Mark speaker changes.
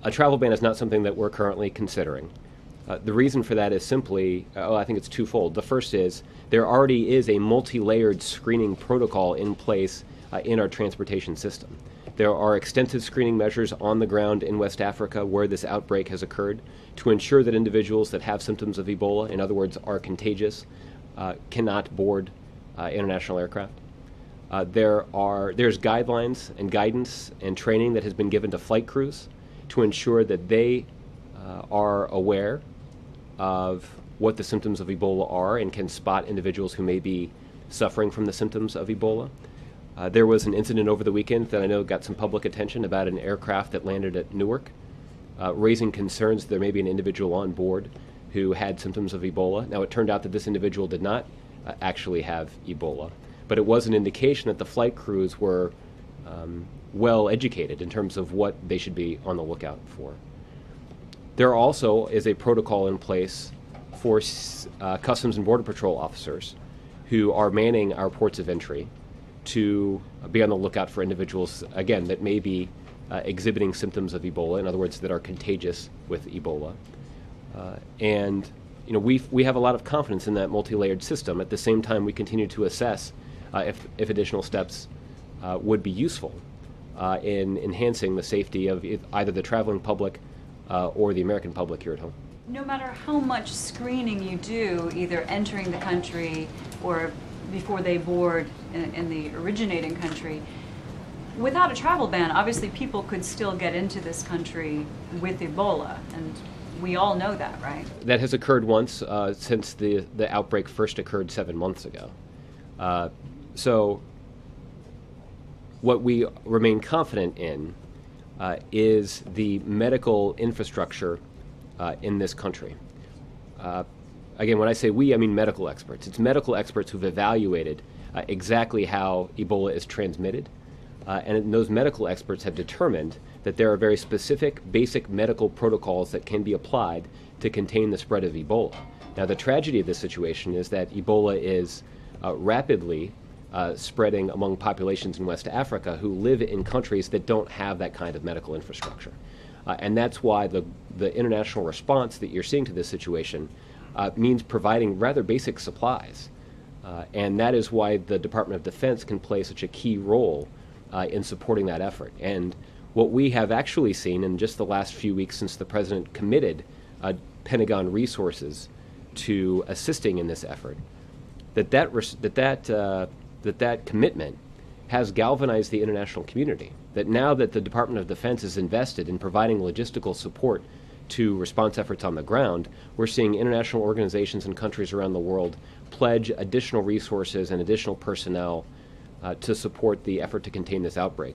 Speaker 1: A travel ban is not something that we're currently considering. The reason for that is simply, I think it's twofold. The first is there already is a multi-layered screening protocol in place in our transportation system. There are extensive screening measures on the ground in West Africa where this outbreak has occurred to ensure that individuals that have symptoms of Ebola, in other words, are contagious, cannot board international aircraft. There's guidelines and guidance and training that has been given to flight crews to ensure that they are aware of what the symptoms of Ebola are and can spot individuals who may be suffering from the symptoms of Ebola. There was an incident over the weekend that I know got some public attention about an aircraft that landed at Newark, raising concerns that there may be an individual on board who had symptoms of Ebola. Now, it turned out that this individual did not actually have Ebola, but it was an indication that the flight crews were well educated in terms of what they should be on the lookout for. There also is a protocol in place for Customs and Border Patrol officers who are manning our ports of entry to be on the lookout for individuals, again, that may be exhibiting symptoms of Ebola, in other words, that are contagious with Ebola. And we have a lot of confidence in that multi-layered system. At the same time, we continue to assess if additional steps would be useful in enhancing the safety of either the traveling public or the American public here at home.
Speaker 2: No matter how much screening you do, either entering the country or before they board in the originating country, without a travel ban, obviously people could still get into this country with Ebola, and we all know that, right?
Speaker 1: That has occurred once since the outbreak first occurred 7 months ago. So what we remain confident in is the medical infrastructure in this country. Again, when I say we, I mean medical experts. It's medical experts who've evaluated exactly how Ebola is transmitted, and those medical experts have determined that there are very specific, basic medical protocols that can be applied to contain the spread of Ebola. Now, the tragedy of this situation is that Ebola is rapidly spreading among populations in West Africa who live in countries that don't have that kind of medical infrastructure. And that's why the international response that you're seeing to this situation means providing rather basic supplies. And that is why the Department of Defense can play such a key role in supporting that effort. And what we have actually seen in just the last few weeks since the President committed Pentagon resources to assisting in this effort, that commitment has galvanized the international community. That now that the Department of Defense is invested in providing logistical support to response efforts on the ground, we're seeing international organizations and countries around the world pledge additional resources and additional personnel to support the effort to contain this outbreak.